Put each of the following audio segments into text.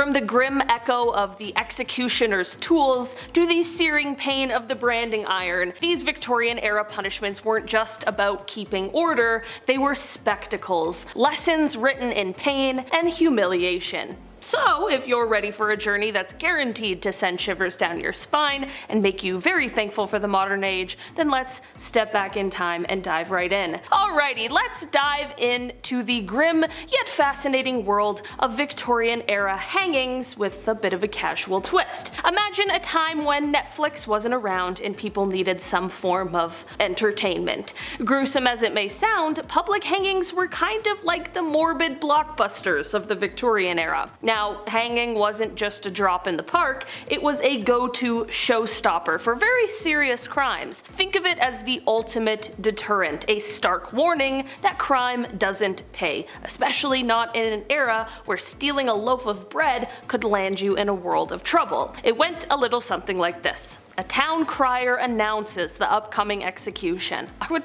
From the grim echo of the executioner's tools to the searing pain of the branding iron, these Victorian-era punishments weren't just about keeping order, they were spectacles, lessons written in pain and humiliation. So, if you're ready for a journey that's guaranteed to send shivers down your spine and make you very thankful for the modern age, then let's step back in time and dive right in. Alrighty, let's dive into the grim yet fascinating world of Victorian-era hangings with a bit of a casual twist. Imagine a time when Netflix wasn't around and people needed some form of entertainment. Gruesome as it may sound, public hangings were kind of like the morbid blockbusters of the Victorian era. Now, hanging wasn't just a drop in the park, it was a go-to showstopper for very serious crimes. Think of it as the ultimate deterrent, a stark warning that crime doesn't pay, especially not in an era where stealing a loaf of bread could land you in a world of trouble. It went a little something like this. A town crier announces the upcoming execution. I would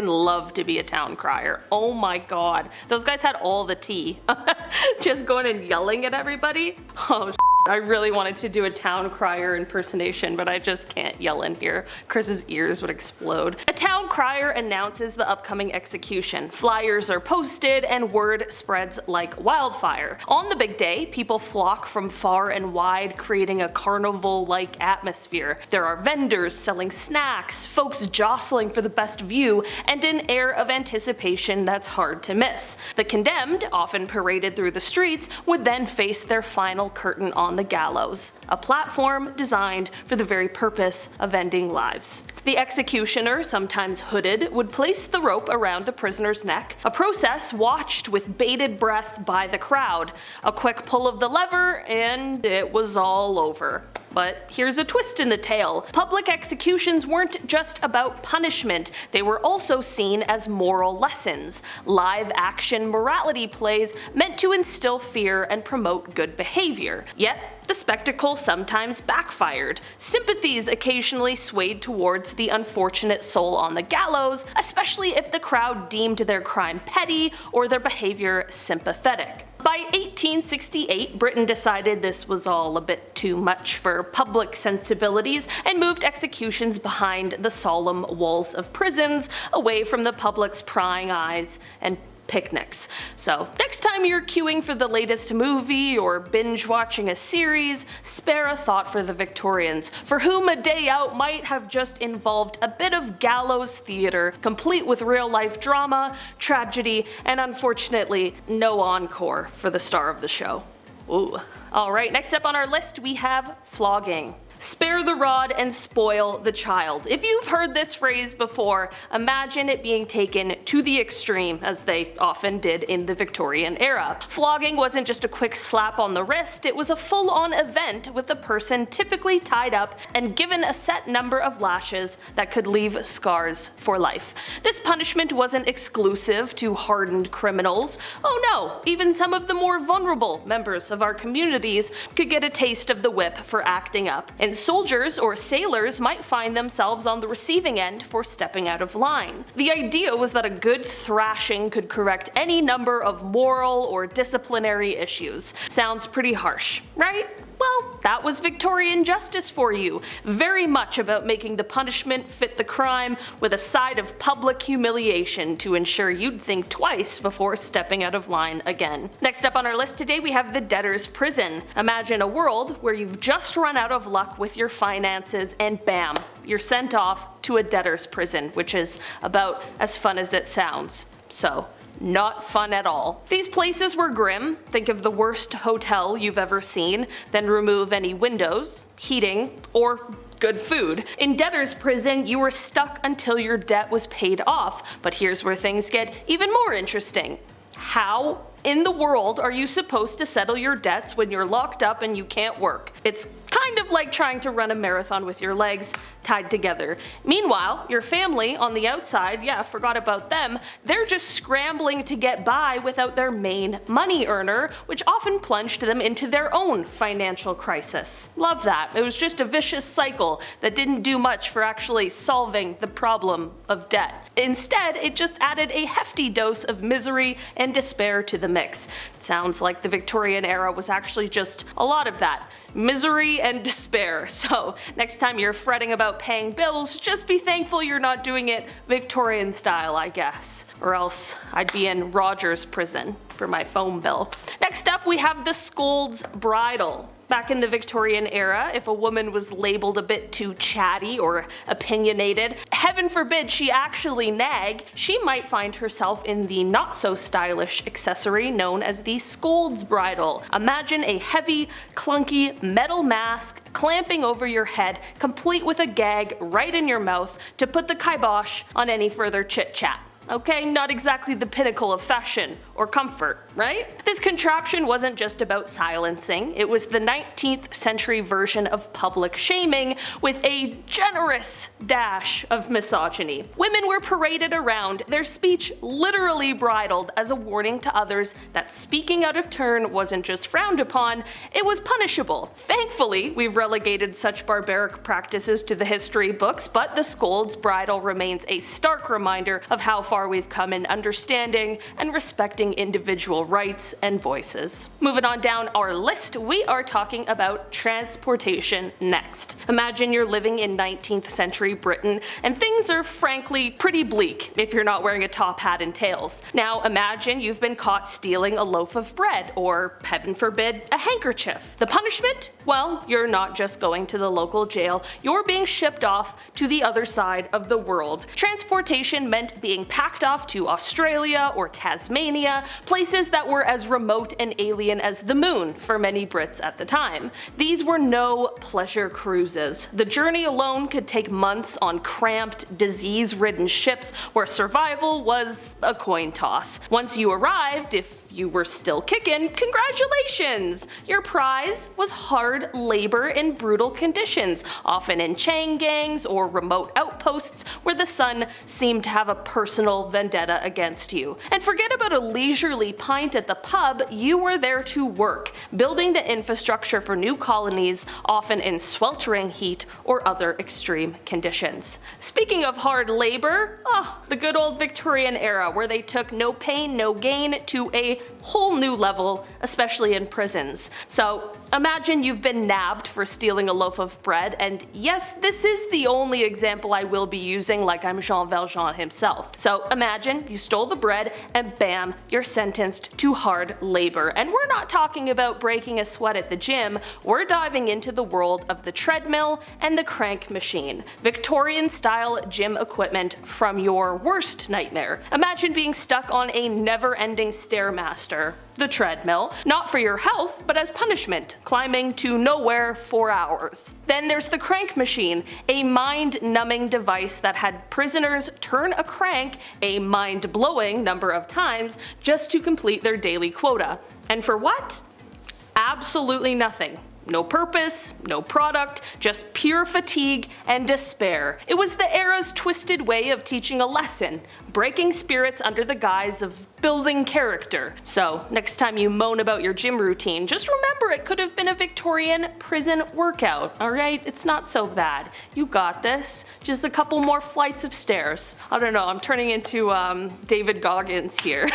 love to be a town crier. Oh my god. Those guys had all the tea. Just going and yelling at everybody. Oh I really wanted to do a town crier impersonation, but I just can't yell in here. Chris's ears would explode. A town crier announces the upcoming execution. Flyers are posted and word spreads like wildfire. On the big day, people flock from far and wide, creating a carnival-like atmosphere. There are vendors selling snacks, folks jostling for the best view, and an air of anticipation that's hard to miss. The condemned, often paraded through the streets, would then face their final curtain on the gallows, a platform designed for the very purpose of ending lives. The executioner, sometimes hooded, would place the rope around a prisoner's neck, a process watched with bated breath by the crowd. A quick pull of the lever and it was all over. But here's a twist in the tale. Public executions weren't just about punishment, they were also seen as moral lessons, live action morality plays meant to instill fear and promote good behavior. Yet, the spectacle sometimes backfired. Sympathies occasionally swayed towards the unfortunate soul on the gallows, especially if the crowd deemed their crime petty or their behavior sympathetic. By 1868, Britain decided this was all a bit too much for public sensibilities and moved executions behind the solemn walls of prisons, away from the public's prying eyes and picnics. So next time you're queuing for the latest movie or binge watching a series, spare a thought for the Victorians, for whom a day out might have just involved a bit of gallows theater, complete with real life drama, tragedy, and unfortunately no encore for the star of the show. Ooh. Alright, next up on our list we have flogging. Spare the rod and spoil the child. If you've heard this phrase before, imagine it being taken to the extreme, as they often did in the Victorian era. Flogging wasn't just a quick slap on the wrist, it was a full-on event with the person typically tied up and given a set number of lashes that could leave scars for life. This punishment wasn't exclusive to hardened criminals. Oh no, even some of the more vulnerable members of our communities could get a taste of the whip for acting up. And soldiers or sailors might find themselves on the receiving end for stepping out of line. The idea was that a good thrashing could correct any number of moral or disciplinary issues. Sounds pretty harsh, right? Well, that was Victorian justice for you. Very much about making the punishment fit the crime with a side of public humiliation to ensure you'd think twice before stepping out of line again. Next up on our list today we have the Debtors Prison. Imagine a world where you've just run out of luck with your finances and bam, you're sent off to a debtor's prison, which is about as fun as it sounds. So, not fun at all. These places were grim. Think of the worst hotel you've ever seen, then remove any windows, heating, or good food. In debtor's prison, you were stuck until your debt was paid off, but here's where things get even more interesting. How in the world are you supposed to settle your debts when you're locked up and you can't work? It's kind of like trying to run a marathon with your legs tied together. Meanwhile, your family on the outside, yeah, forgot about them, they're just scrambling to get by without their main money earner, which often plunged them into their own financial crisis. Love that. It was just a vicious cycle that didn't do much for actually solving the problem of debt. Instead, it just added a hefty dose of misery and despair to the mix. It sounds like the Victorian era was actually just a lot of that. Misery and despair. So next time you're fretting about paying bills, just be thankful you're not doing it Victorian style, I guess. Or else I'd be in Rogers prison for my phone bill. Next up we have the Scold's Bridle. Back in the Victorian era, if a woman was labeled a bit too chatty or opinionated, heaven forbid she actually nag, she might find herself in the not so stylish accessory known as the Scold's Bridle. Imagine a heavy, clunky metal mask clamping over your head, complete with a gag right in your mouth to put the kibosh on any further chit-chat. Okay, not exactly the pinnacle of fashion or comfort, right? This contraption wasn't just about silencing, it was the 19th century version of public shaming with a generous dash of misogyny. Women were paraded around, their speech literally bridled as a warning to others that speaking out of turn wasn't just frowned upon, it was punishable. Thankfully, we've relegated such barbaric practices to the history books, but the Scold's Bridle remains a stark reminder of how far we've come in understanding and respecting individual rights and voices. Moving on down our list, we are talking about transportation next. Imagine you're living in 19th century Britain and things are frankly pretty bleak if you're not wearing a top hat and tails. Now imagine you've been caught stealing a loaf of bread or, heaven forbid, a handkerchief. The punishment? Well, you're not just going to the local jail, you're being shipped off to the other side of the world. Transportation meant being packed off to Australia or Tasmania, places that were as remote and alien as the moon for many Brits at the time. These were no pleasure cruises. The journey alone could take months on cramped, disease-ridden ships where survival was a coin toss. Once you arrived, if you were still kicking, congratulations! Your prize was hard labor in brutal conditions, often in chain gangs or remote outposts where the sun seemed to have a personal vendetta against you. And forget about a leisurely pint at the pub, you were there to work, building the infrastructure for new colonies, often in sweltering heat or other extreme conditions. Speaking of hard labor, the good old Victorian era where they took no pain, no gain to a whole new level, especially in prisons. So imagine you've been nabbed for stealing a loaf of bread, and yes, this is the only example I will be using like I'm Jean Valjean himself. So imagine you stole the bread and bam, you're sentenced to hard labor. And we're not talking about breaking a sweat at the gym, we're diving into the world of the treadmill and the crank machine. Victorian style gym equipment from your worst nightmare. Imagine being stuck on a never-ending stairmaster, the treadmill, not for your health, but as punishment, climbing to nowhere for hours. Then there's the crank machine, a mind-numbing device that had prisoners turn a crank a mind-blowing number of times just to complete their daily quota. And for what? Absolutely nothing. No purpose, no product, just pure fatigue and despair. It was the era's twisted way of teaching a lesson, breaking spirits under the guise of building character. So next time you moan about your gym routine, just remember it could have been a Victorian prison workout, alright? It's not so bad. You got this. Just a couple more flights of stairs. I don't know, I'm turning into David Goggins here.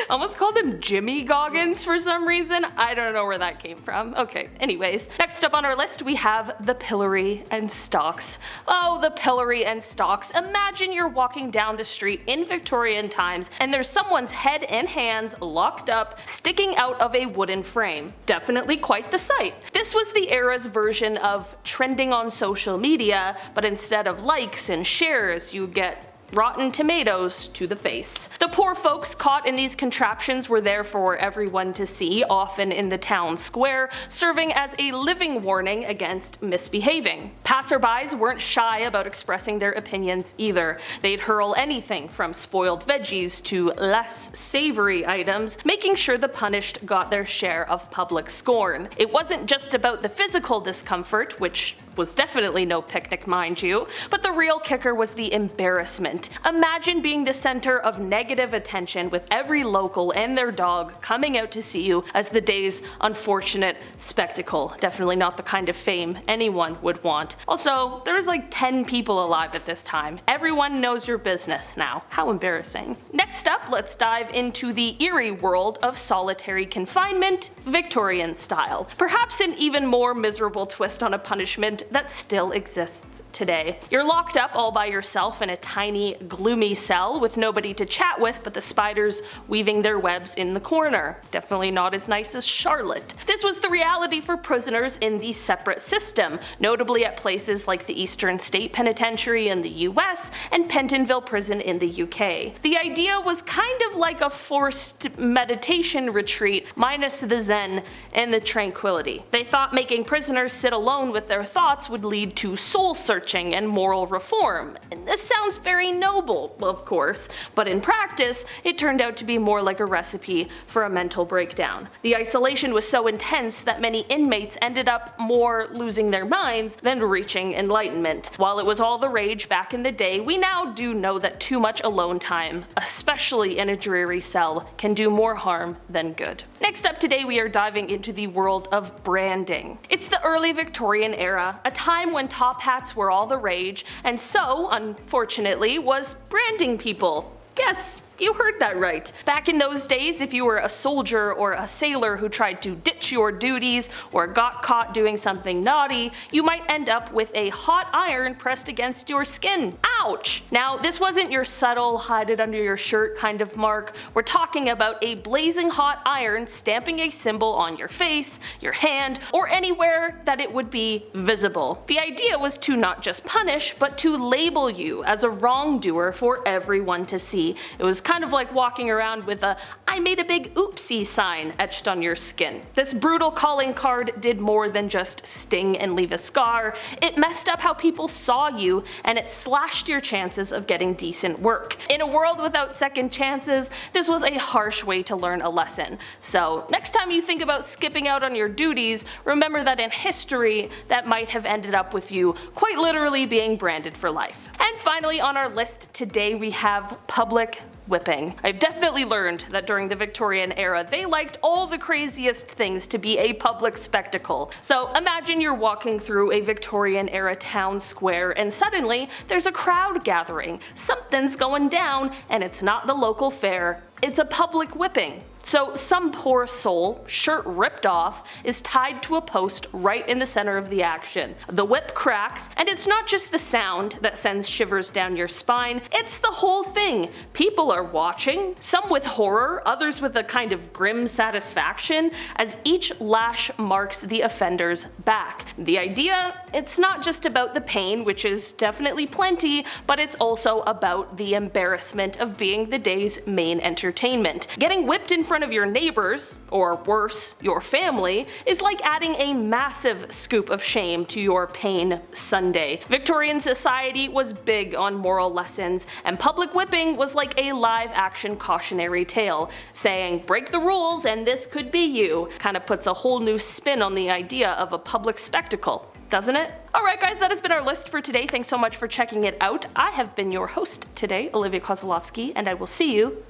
Almost called him Jimmy Goggins for some reason. I don't know where that came from. Okay, anyways. Next up on our list we have the Pillory and Stocks. Oh, the Pillory and Stocks. Imagine you're walking down the street in Victorian times and there's someone's head and hands locked up, sticking out of a wooden frame. Definitely quite the sight. This was the era's version of trending on social media, but instead of likes and shares, you get rotten tomatoes to the face. The poor folks caught in these contraptions were there for everyone to see, often in the town square, serving as a living warning against misbehaving. Passerbys weren't shy about expressing their opinions either. They'd hurl anything from spoiled veggies to less savory items, making sure the punished got their share of public scorn. It wasn't just about the physical discomfort, which was definitely no picnic, mind you. But the real kicker was the embarrassment. Imagine being the center of negative attention with every local and their dog coming out to see you as the day's unfortunate spectacle. Definitely not the kind of fame anyone would want. Also, there was like 10 people alive at this time. Everyone knows your business now. How embarrassing. Next up, let's dive into the eerie world of solitary confinement, Victorian style. Perhaps an even more miserable twist on a punishment that still exists today. You're locked up all by yourself in a tiny, gloomy cell with nobody to chat with but the spiders weaving their webs in the corner. Definitely not as nice as Charlotte. This was the reality for prisoners in the separate system, notably at places like the Eastern State Penitentiary in the US and Pentonville Prison in the UK. The idea was kind of like a forced meditation retreat minus the zen and the tranquility. They thought making prisoners sit alone with their thoughts would lead to soul searching and moral reform. And this sounds very noble, of course, but in practice, it turned out to be more like a recipe for a mental breakdown. The isolation was so intense that many inmates ended up more losing their minds than reaching enlightenment. While it was all the rage back in the day, we now do know that too much alone time, especially in a dreary cell, can do more harm than good. Next up today, we are diving into the world of branding. It's the early Victorian era, a time when top hats were all the rage, and so, unfortunately, was branding people. Yes, you heard that right. Back in those days, if you were a soldier or a sailor who tried to ditch your duties or got caught doing something naughty, you might end up with a hot iron pressed against your skin. Ouch! Now, this wasn't your subtle, hide it under your shirt kind of mark. We're talking about a blazing hot iron stamping a symbol on your face, your hand, or anywhere that it would be visible. The idea was to not just punish, but to label you as a wrongdoer for everyone to see. It was kind of like walking around with a "I made a big oopsie" sign etched on your skin. This brutal calling card did more than just sting and leave a scar. It messed up how people saw you, and it slashed your chances of getting decent work. In a world without second chances, this was a harsh way to learn a lesson. So next time you think about skipping out on your duties, remember that in history, that might have ended up with you quite literally being branded for life. And finally on our list today we have public whipping. I've definitely learned that during the Victorian era they liked all the craziest things to be a public spectacle. So imagine you're walking through a Victorian era town square and suddenly there's a crowd gathering. Something's going down and it's not the local fair. It's a public whipping. So some poor soul, shirt ripped off, is tied to a post right in the center of the action. The whip cracks, and it's not just the sound that sends shivers down your spine, it's the whole thing. People are watching, some with horror, others with a kind of grim satisfaction, as each lash marks the offender's back. The idea, it's not just about the pain, which is definitely plenty, but it's also about the embarrassment of being the day's main entertainment. Getting whipped in front of your neighbors, or worse, your family, is like adding a massive scoop of shame to your pain Sunday. Victorian society was big on moral lessons, and public whipping was like a live-action cautionary tale, saying break the rules and this could be you. Kinda puts a whole new spin on the idea of a public spectacle, doesn't it? Alright guys, that has been our list for today. Thanks so much for checking it out. I have been your host today, Olivia Kozlowski, and I will see you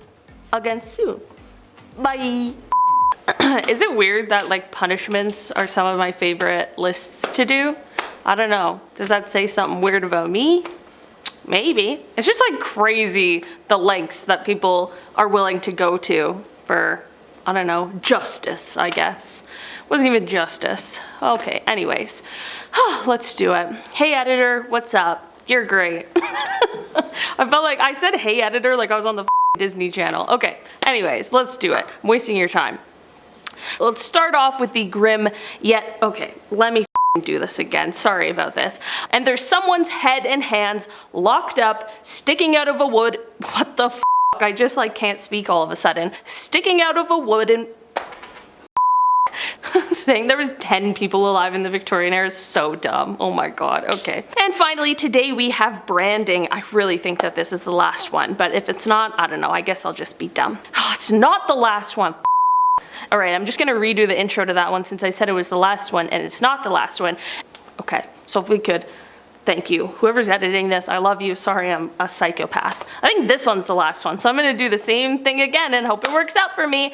again soon. Bye! Is it weird that like punishments are some of my favorite lists to do? I don't know. Does that say something weird about me? Maybe. It's just like crazy the lengths that people are willing to go to for, I don't know, justice, I guess. Wasn't even justice. Okay, anyways. Let's do it. Hey editor, what's up? You're great. I felt like I said hey editor like I was on the Disney Channel. Okay, anyways, let's do it. I'm wasting your time. Let's start off with the grim yet, okay, let me do this again. Sorry about this. And there's someone's head and hands locked up, sticking out of a wood. What the f? I just like can't speak all of a sudden. Sticking out of a wood and saying there was 10 people alive in the Victorian era is so dumb. Oh my god, okay. And finally, today we have branding. I really think that this is the last one, but if it's not, I don't know, I guess I'll just be dumb. Oh, it's not the last one. Alright, I'm just gonna redo the intro to that one since I said it was the last one and it's not the last one. Okay, So if we could, thank you. Whoever's editing this, I love you. Sorry, I'm a psychopath. I think this one's the last one, so I'm gonna do the same thing again and hope it works out for me.